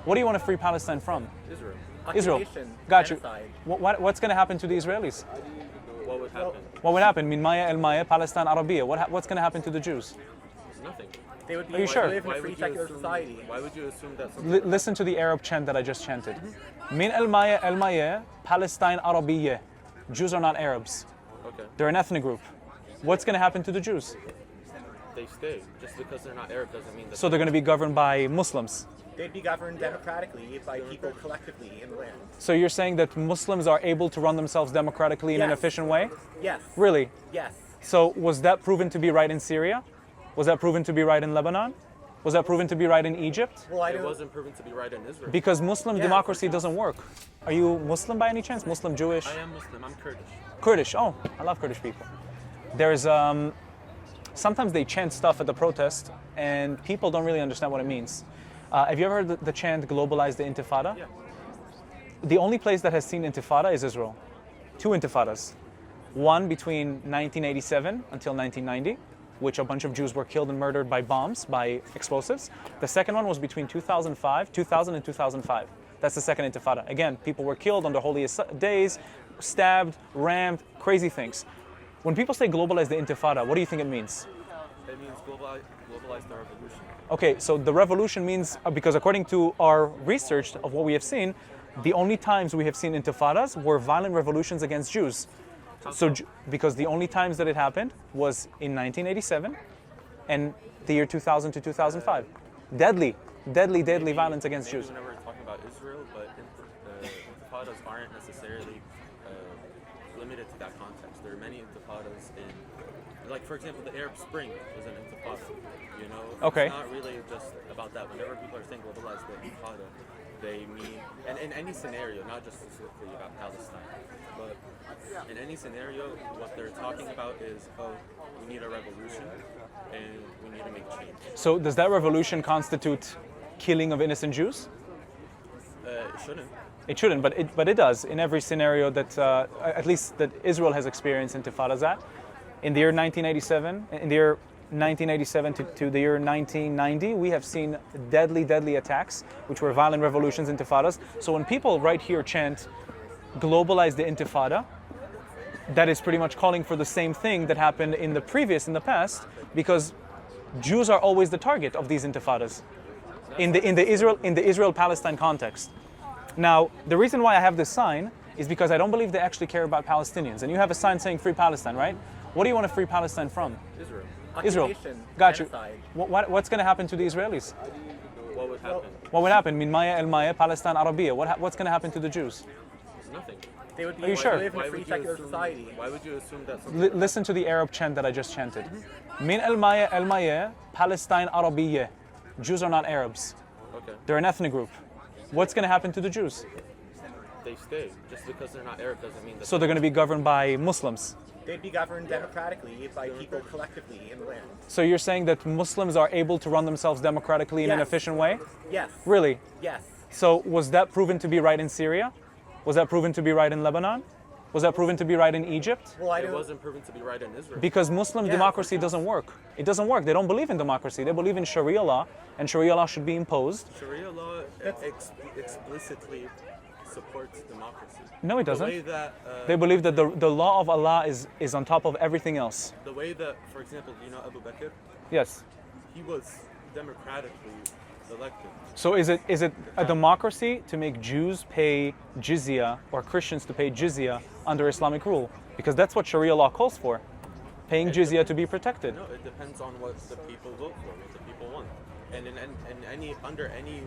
What do you want to free Palestine from? Israel. Israel. Occupation, Got you. genocide. What's going to happen to the Israelis? What would happen? What would happen? Min Maya El Maya, Palestine Arabiya. What's going to happen to the Jews? Nothing. They would be Are you sure? live in a free secular society. Why would you assume that something Listen to the Arab chant that I just chanted. Min El Maya, Palestine Arabiya. Jews are not Arabs. Okay. They're an ethnic group. What's going to happen to the Jews? They stay. Just because they're not Arab doesn't mean that So they're going to be governed by Muslims. They'd be governed democratically by people collectively in the land. So you're saying that Muslims are able to run themselves democratically in an Yes. efficient way? Yes. Really? Yes. So was that proven to be right in Syria? Was that proven to be right in Lebanon? Was that proven to be right in Egypt? Well, I it don't. wasn't proven to be right in Israel. Because Muslim Yeah, democracy doesn't work. Are you Muslim by any chance? Muslim, Jewish? I am Muslim. I'm Kurdish. Kurdish. Oh, I love Kurdish people. There's sometimes they chant stuff at the protest and people don't really understand what it means. Have you ever heard the chant globalize the intifada? Yeah. The only place that has seen intifada is Israel. Two intifadas. One between 1987 until 1990, which a bunch of Jews were killed and murdered by bombs, by explosives. The second one was between 2000 and 2005. That's the second intifada. Again, people were killed on the holiest days, stabbed, rammed, crazy things. When people say globalize the intifada, what do you think it means? It means globalize the revolution. Okay, so the revolution means, because according to our research of what we have seen, the only times we have seen intifadas were violent revolutions against Jews. So, because the only times that it happened was in 1987 and the year 2000 to 2005. Deadly violence against Jews. Whenever we're talking about Israel, but intifadas aren't necessarily limited to that context. There are many intifadas in, like for example, the Arab Spring was an intifada. You know, Okay. It's not really just about that. Whenever people are saying globalize the intifada, they mean, and in any scenario, not just specifically about Palestine, but in any scenario, what they're talking about is, oh, we need a revolution and we need to make change. So does that revolution constitute killing of innocent Jews? It shouldn't. It shouldn't, but it does in every scenario that, at least that Israel has experienced intifadas at. In the year 1987, in the year 1987 to the year 1990, we have seen deadly attacks, which were violent revolutions, intifadas. So when people right here chant, globalize the intifada, that is pretty much calling for the same thing that happened in the past, because Jews are always the target of these intifadas in the Israel-Palestine context. Now, the reason why I have this sign is because I don't believe they actually care about Palestinians. And you have a sign saying free Palestine, right? What do you want to free Palestine from? Israel. Israel. Occupation, Got you. genocide. What's going to happen to the Israelis? What would happen? What would happen? Min Maya El Maya, Palestine Arabiya. What's going to happen to the Jews? Nothing. They would be Are you sure? live in a free secular society. Why would you assume that something Listen to the Arab chant that I just chanted. Min El Maya, Palestine Arabiya. Jews are not Arabs. Okay. They're an ethnic group. What's going to happen to the Jews? They stay. Just because they're not Arab doesn't mean that So they're going to be governed by Muslims. They'd be governed democratically by people collectively in the land. So you're saying that Muslims are able to run themselves democratically in an Yes. efficient way? Yes. Really? Yes. So was that proven to be right in Syria? Was that proven to be right in Lebanon? Was that proven to be right in Egypt? Well, I it don't. wasn't proven to be right in Israel. Because Muslim Yeah, democracy doesn't work. It doesn't work. They don't believe in democracy. They believe in Sharia law, and Sharia law should be imposed. Sharia law explicitly supports democracy. No, it The doesn't. way that They believe that the law of Allah is on top of everything else. the way that, for example, you know Abu Bakr, Yes. he was democratically elected. So is it a democracy to make Jews pay jizya or Christians to pay jizya under Islamic rule? Because that's what Sharia law calls for, paying jizya to be protected. No, it depends on what the people vote for, what the people want. And in any under any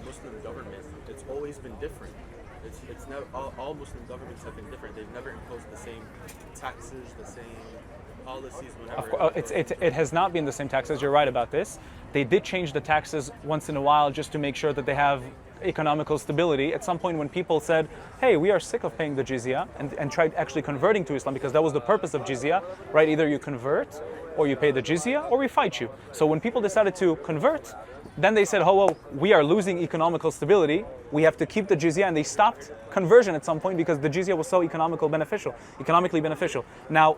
Muslim government, it's always been different. It's never all Muslim governments have been different. They've never imposed the same taxes, the same policies. Whenever It has not been the same taxes. You're right about this. They did change the taxes once in a while just to make sure that they have economical stability. At some point when people said, hey, we are sick of paying the jizya, and tried actually converting to Islam, because that was the purpose of jizya, right? Either you convert or you pay the jizya or we fight you. So when people decided to convert, then they said, oh, well, we are losing economical stability. We have to keep the jizya, and they stopped conversion at some point because the jizya was so economically beneficial. Now,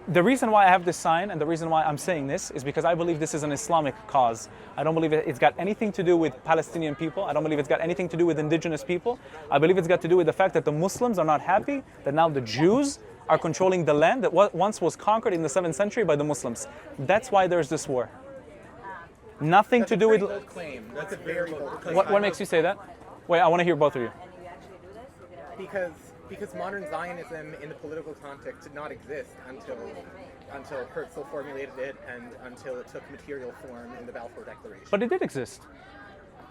the reason why I have this sign and the reason why I'm saying this is because I believe this is an Islamic cause. I don't believe it's got anything to do with Palestinian people. I don't believe it's got anything to do with indigenous people. I believe it's got to do with the fact that the Muslims are not happy that now the Jews are controlling the land that once was conquered in the 7th century by the Muslims. That's why there's this war. Nothing to do with... Bold claim. That's a very bold claim. What makes you say that? Wait, I want to hear both of you. Because modern Zionism in the political context did not exist until Herzl formulated it and until it took material form in the Balfour Declaration. But it did exist.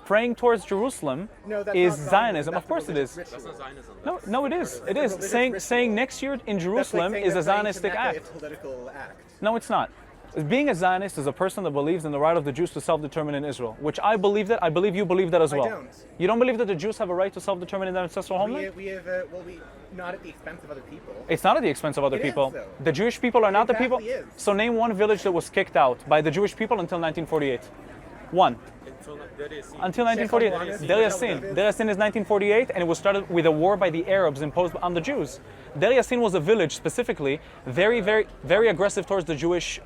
Praying towards Jerusalem is Zionism. Of course it is. That's not Zionism. No, it is. It is. Saying next year in Jerusalem is a Zionistic act. Political act. No, it's not. Being a Zionist is a person that believes in the right of the Jews to self-determine in Israel, which I believe that. I believe you believe that as well. I don't. You don't believe that the Jews have a right to self-determine in their ancestral homeland? We not at the expense of other people. It's not at the expense of other It people. is, though. The Jewish people are not the people. Is. So name one village that was kicked out by the Jewish people until 1948. One. Until 1948. Deir Yassin is 1948, and it was started with a war by the Arabs imposed on the Jews. Deir Yassin was a village specifically very, very, very aggressive towards the Jewish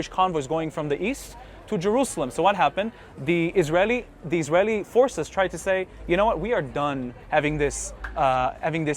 convoys going from the east to Jerusalem. So what happened? The Israeli forces tried to say, you know what, we are done having this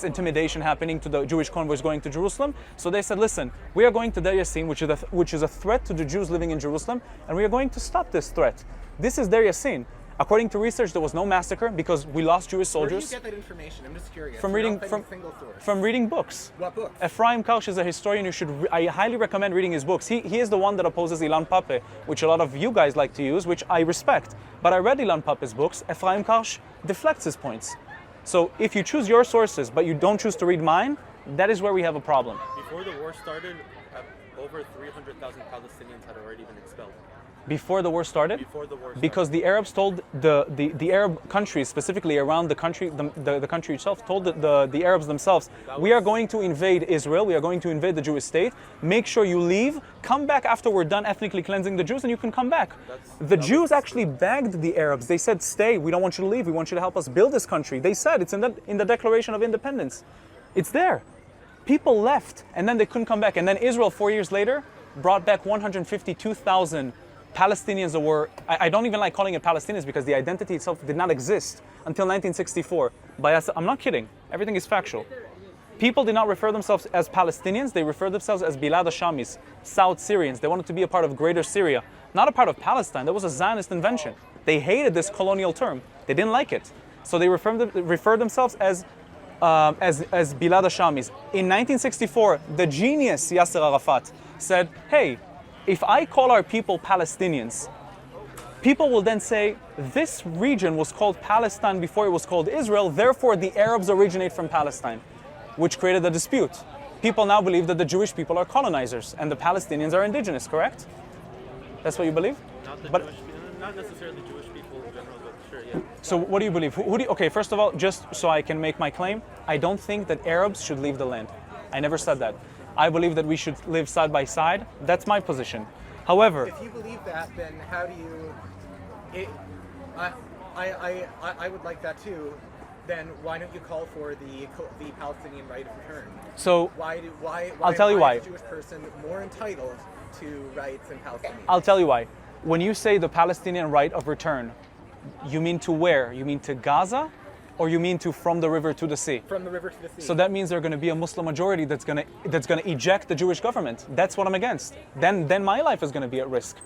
intimidation happening to the Jewish convoys going to Jerusalem. So they said, listen, we are going to Deir Yassin, which is a threat to the Jews living in Jerusalem, and we are going to stop this threat. This is Deir Yassin. According to research, there was no massacre because we lost Jewish soldiers. Where do you get that information? I'm just curious. From reading books. What books? Ephraim Karsh is a historian. I highly recommend reading his books. He is the one that opposes Ilan Pappé, which a lot of you guys like to use, which I respect. But I read Ilan Pappé's books. Ephraim Karsh deflects his points. So if you choose your sources, but you don't choose to read mine, that is where we have a problem. Before the war started, over 300,000 Palestinians had already been expelled. Before the war started? Before the war started. Because the Arabs told the Arab countries, specifically around the country, the country itself, told the Arabs themselves, we are going to invade Israel, we are going to invade the Jewish state, make sure you leave, come back after we're done ethnically cleansing the Jews and you can come back. The Jews actually begged the Arabs, they said, stay, we don't want you to leave, we want you to help us build this country. They said, it's in the Declaration of Independence. It's there. People left and then they couldn't come back. And then Israel, 4 years later, brought back 152,000 Palestinians that were, I don't even like calling it Palestinians because the identity itself did not exist until 1964. I'm not kidding, everything is factual. People did not refer themselves as Palestinians, they referred themselves as Bilad Shamis, South Syrians. They wanted to be a part of Greater Syria, not a part of Palestine. That was a Zionist invention. They hated this colonial term, they didn't like it. So they referred themselves as Bilad Shamis. In 1964, the genius Yasser Arafat said, hey, if I call our people Palestinians, people will then say, this region was called Palestine before it was called Israel, therefore the Arabs originate from Palestine, which created a dispute. People now believe that the Jewish people are colonizers and the Palestinians are indigenous, correct? That's what you believe? Not necessarily Jewish people in general, but sure, yeah. So what do you believe? Okay, first of all, just so I can make my claim, I don't think that Arabs should leave the land. I never said that. I believe that we should live side by side. That's my position. However, if you believe that, then how do you? I would like that too. Then why don't you call for the Palestinian right of return? So why I'll tell you why. Is a Jewish person more entitled to rights in Palestine? I'll tell you why. When you say the Palestinian right of return, you mean to where? You mean to Gaza? Or you mean to from the river to the sea? From the river to the sea. So that means there's going to be a Muslim majority that's going to eject the Jewish government. That's what I'm against. Then my life is going to be at risk.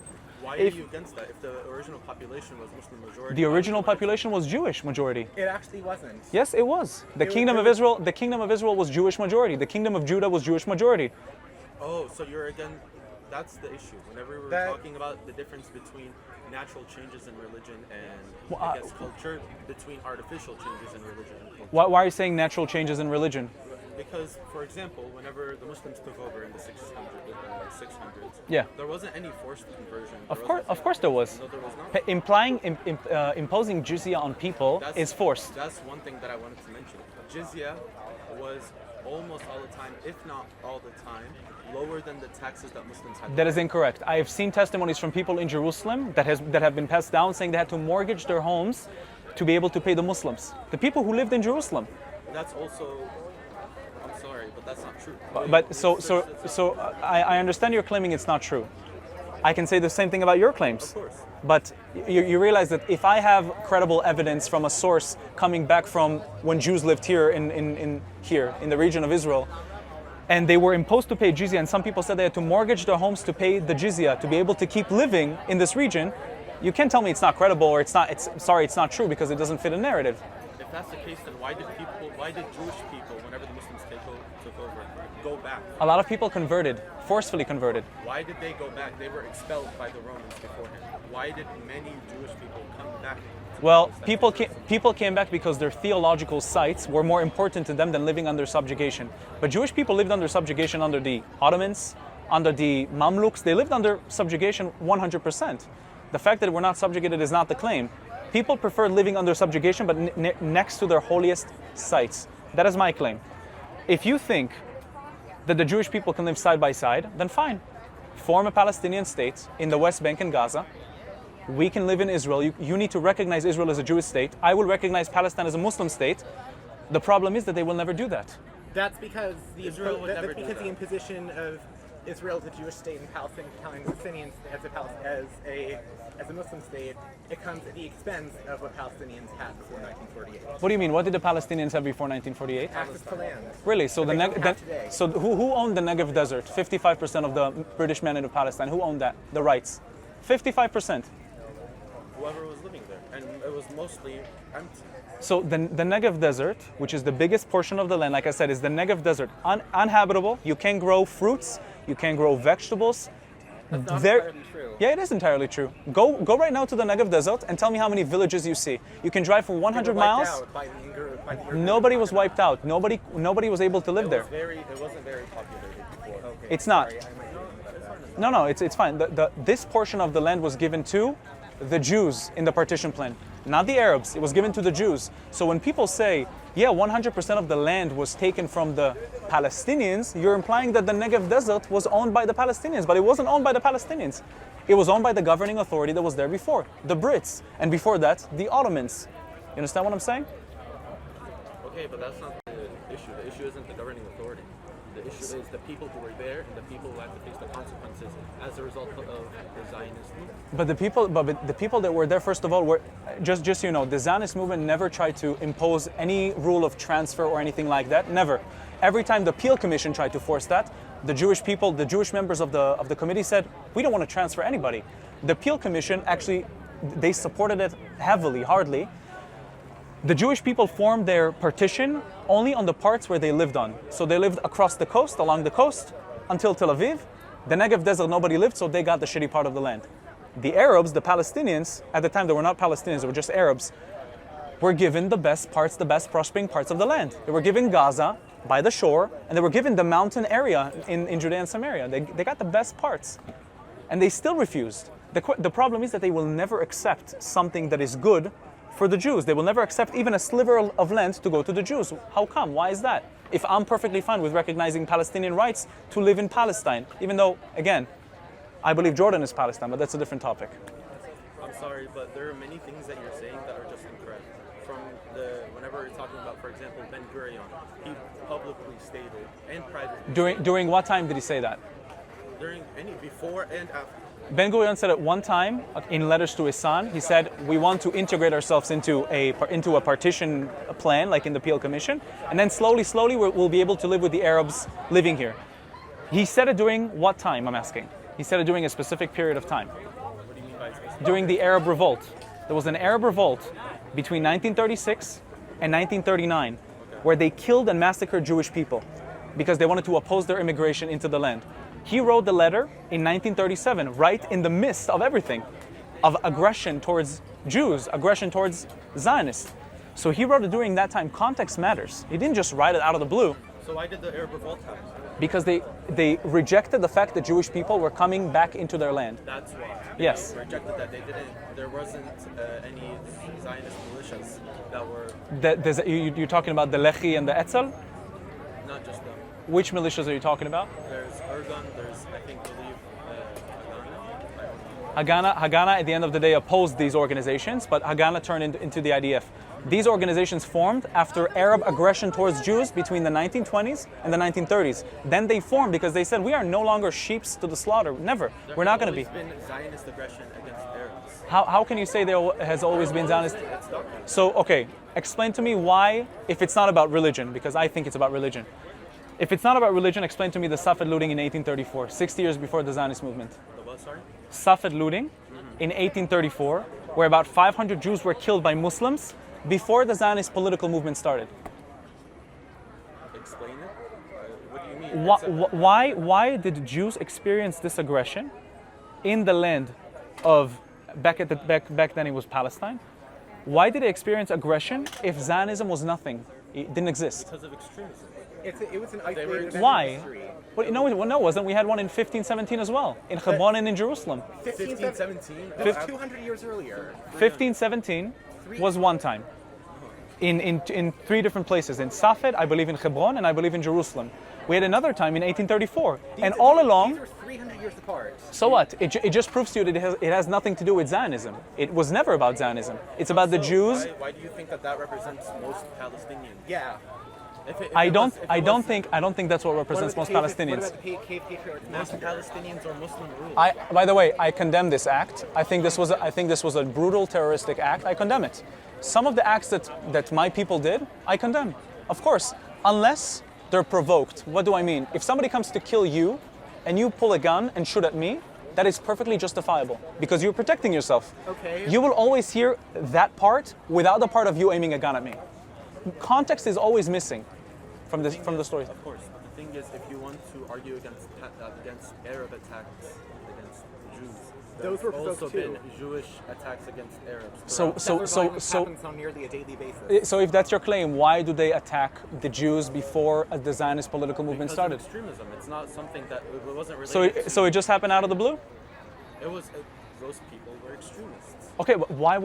Why are you against that? If the original population was Muslim majority, the original population was Jewish majority. It actually wasn't. Yes, it was. The Kingdom of Israel was Jewish majority. The Kingdom of Judah was Jewish majority. Oh, so you're again. That's the issue. Whenever we're talking about the difference between natural changes in religion and I guess culture, between artificial changes in religion and culture. Why are you saying natural changes in religion? Because, for example, whenever the Muslims took over in the 600s, yeah, there wasn't any forced conversion. Of course there was. No, there was not. Imposing jizya on people is forced. That's one thing that I wanted to mention. Jizya was almost all the time, if not all the time, lower than the taxes that Muslims had. That is incorrect. I have seen testimonies from people in Jerusalem that have been passed down saying they had to mortgage their homes to be able to pay the Muslims. The people who lived in Jerusalem. That's also, I'm sorry, sorry, but that's not true. I understand you're claiming it's not true. I can say the same thing about your claims. Of course. But you realize that if I have credible evidence from a source coming back from when Jews lived here in the region of Israel, and they were imposed to pay jizya, and some people said they had to mortgage their homes to pay the jizya to be able to keep living in this region, you can't tell me it's not credible or it's not true because it doesn't fit a narrative. If that's the case, then why did Jewish people, whenever the Muslims took over, go back? A lot of people converted, forcefully converted. Why did they go back? They were expelled by the Romans beforehand. Why did many Jewish people come back? Well, people came back because their theological sites were more important to them than living under subjugation. But Jewish people lived under subjugation under the Ottomans, under the Mamluks. They lived under subjugation 100%. The fact that we're not subjugated is not the claim. People prefer living under subjugation, but next to their holiest sites. That is my claim. If you think that the Jewish people can live side by side, then fine. Form a Palestinian state in the West Bank and Gaza. We can live in Israel. You need to recognize Israel as a Jewish state. I will recognize Palestine as a Muslim state. The problem is that they will never do that. That's because the imposition of Israel as a Jewish state and Palestinians as a Muslim state, it comes at the expense of what Palestinians had before 1948. What do you mean? What did the Palestinians have before 1948? Access to land. Really? So So who owned the Negev Desert? 55% of the British mandate of Palestine. Who owned that? The rights. 55%. Whoever was living there, and it was mostly empty. So the Negev Desert, which is the biggest portion of the land, like I said, is the Negev Desert. Uninhabitable. You can grow fruits. You can grow vegetables. That's not entirely true. Yeah, it is entirely true. Go right now to the Negev Desert and tell me how many villages you see. You can drive for 100 miles. Nobody was wiped out. Nobody was able to live there. It wasn't very populated before. Okay, it's not. sorry, I might be wrong about that. No, it's fine. This portion of the land was given to the Jews in the partition plan, not the Arabs. It was given to the Jews. So when people say, yeah, 100% of the land was taken from the Palestinians, you're implying that the Negev Desert was owned by the Palestinians, but it wasn't owned by the Palestinians. It was owned by the governing authority that was there before, the Brits, and before that, the Ottomans. You understand what I'm saying? Okay, but that's not the issue. The issue isn't the governing authority. The issue is the people who were there and the people who had to face the consequences as a result of the Zionist movement. But the people that were there, first of all, were just so you know, the Zionist movement never tried to impose any rule of transfer or anything like that. Never. Every time the Peel Commission tried to force that, the Jewish people, the Jewish members of the committee said, we don't want to transfer anybody. The Peel Commission actually, they supported it heavily, hardly. The Jewish people formed their partition only on the parts where they lived on. So they lived across the coast, along the coast, until Tel Aviv. The Negev Desert, nobody lived, so they got the shitty part of the land. The Arabs, the Palestinians, at the time they were not Palestinians, they were just Arabs, were given the best parts, the best prospering parts of the land. They were given Gaza by the shore, and they were given the mountain area in Judea and Samaria. They got the best parts. And they still refused. The problem is that they will never accept something that is good for the Jews. They will never accept even a sliver of land to go to the Jews. How come? Why is that? If I'm perfectly fine with recognizing Palestinian rights to live in Palestine, even though, again, I believe Jordan is Palestine, but that's a different topic. I'm sorry, but there are many things that you're saying that are just incorrect. Whenever we're talking about, for example, Ben Gurion, he publicly stated and privately. During what time did he say that? Before and after. Ben Gurion said at one time in letters to his son, he said, we want to integrate ourselves into a partition plan, like in the Peel Commission, and then slowly we'll be able to live with the Arabs living here. He said it during what time, I'm asking? He said it during a specific period of time. What do you mean by specific? During the Arab Revolt. There was an Arab Revolt between 1936 and 1939, where they killed and massacred Jewish people because they wanted to oppose their immigration into the land. He wrote the letter in 1937, right in the midst of everything, of aggression towards Jews, aggression towards Zionists. So he wrote it during that time. Context matters. He didn't just write it out of the blue. So why did the Arab Revolt happen? Because they rejected the fact that Jewish people were coming back into their land. That's why. Yes. They rejected that. There wasn't any Zionist militias that were... You're talking about the Lehi and the Etzel? Not just them. Which militias are you talking about? There's Ergun, there's, I believe, Haganah. Haganah at the end of the day opposed these organizations, but Haganah turned into the IDF. These organizations formed after Arab aggression towards Jews between the 1920s and the 1930s. Then they formed because they said, we are no longer sheep to the slaughter. Never. We're not going to be. There's always been Zionist aggression against Arabs. How can you say there has always been Zionist? It's doctrine. So, okay, explain to me why, if it's not about religion, because I think it's about religion. If it's not about religion, explain to me the Safed looting in 1834, 60 years before the Zionist movement. The what, sorry? Safed looting in 1834, where about 500 Jews were killed by Muslims before the Zionist political movement started. Explain it? What do you mean? Why did Jews experience this aggression in the land of, back then it was Palestine? Why did they experience aggression if Zionism was nothing? It didn't exist. Because of extremism. It was an isolated event Why? in history. Well, no, it wasn't. We had one in 1517 as well, in Hebron and in Jerusalem. 1517? That was 200 years earlier. 1517 was one time. In three different places. In Safed, I believe in Hebron, and I believe in Jerusalem. We had another time in 1834. And all along... These are 300 years apart. So what? It just proves to you that it has nothing to do with Zionism. It was never about Zionism. It's about the Jews... Why do you think that represents most Palestinians? Yeah. I don't think that's what represents most Palestinians. What about the cave patriarchs? Most Palestinians are Muslim ruled. By the way, I condemn this act. I think this was a brutal terroristic act. I condemn it. Some of the acts that my people did, I condemn. Of course, unless they're provoked. What do I mean? If somebody comes to kill you and you pull a gun and shoot at me, that is perfectly justifiable because you're protecting yourself. Okay. You will always hear that part without the part of you aiming a gun at me. Context is always missing from the story. Of course. But the thing is, if you want to argue against Arab attacks against Jews, Those were also provoked too. been Jewish attacks against Arabs. Happens on nearly a daily basis. So if that's your claim, why do they attack the Jews before the Zionist political movement Because started? of extremism. It's not something that it wasn't related. So it just happened out of the blue? It was those people were extremists. Okay, but why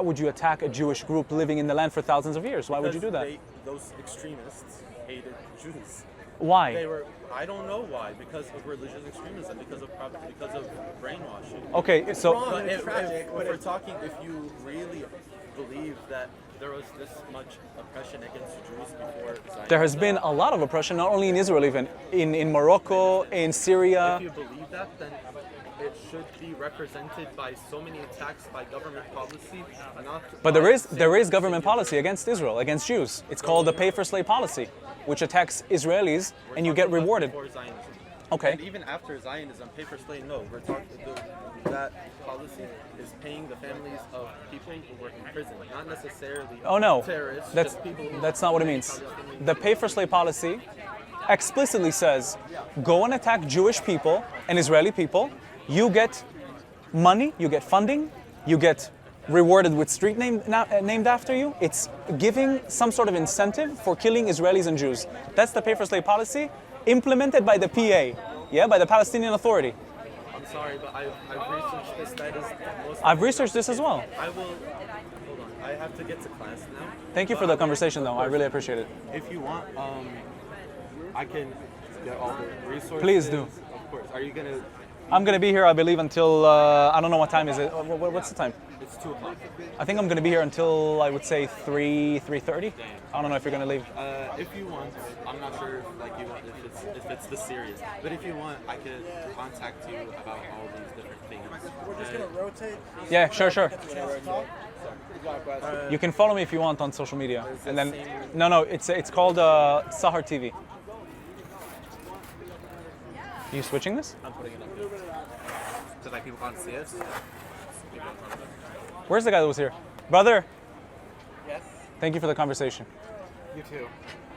would you attack a Jewish group living in the land for thousands of years? Why would you do that? Those extremists hated Jews. Why? I don't know why. Because of religious extremism. Because of brainwashing. Okay, so wrong. It's tragic, but If you really believe that there was this much oppression against Jews before Zionism, there has been a lot of oppression, not only in Israel, even in Morocco, in Syria. if you believe that, then it should be represented by so many attacks by government policy. But there is government policy against Israel, against Jews. It's called the pay-for-slay policy, which attacks Israelis and you get rewarded. Before Zionism. Okay. And even after Zionism, pay-for-slay, no. We're talking that policy is paying the families of people who were in prison, not necessarily Oh no, terrorists. that's just people who not what it means. The pay-for-slay policy explicitly says, go and attack Jewish people and Israeli people. You get money, you get funding, you get rewarded with street named after you. It's giving some sort of incentive for killing Israelis and Jews. That's the pay-for-slay policy implemented by the PA, by the Palestinian Authority. I'm sorry, but I've researched this. That is the most. I've researched this as well. I will. Hold on. I have to get to class now. Thank you for the conversation, though. I really appreciate it. If you want, I can get all the resources. Please do. Of course. Are you gonna? I'm gonna be here, I believe, until I don't know what time is it. What's the time? It's 2 o'clock. I think I'm gonna be here until I would say 3:30. I don't know if you're gonna leave. If you want, I'm not sure if it's this serious, but if you want, I could contact you about all these different things. We're just gonna rotate. Yeah, sure. Uh, You can follow me if you want on social media, and then no, it's called SaharTV. Are you switching this? I'm putting it up so that people can't see us. Where's the guy that was here, brother? Yes. Thank you for the conversation. You too.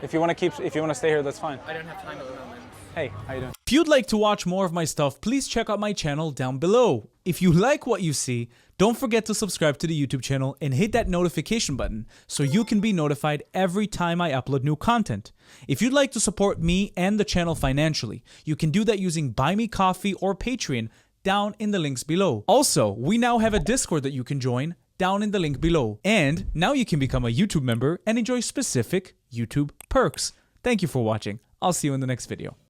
If you want to stay here, that's fine. I don't have time at the moment. Hey, how you doing? If you'd like to watch more of my stuff, please check out my channel down below. If you like what you see, don't forget to subscribe to the YouTube channel and hit that notification button so you can be notified every time I upload new content. If you'd like to support me and the channel financially, you can do that using Buy Me Coffee or Patreon down in the links below. Also, we now have a Discord that you can join down in the link below. And now you can become a YouTube member and enjoy specific YouTube perks. Thank you for watching. I'll see you in the next video.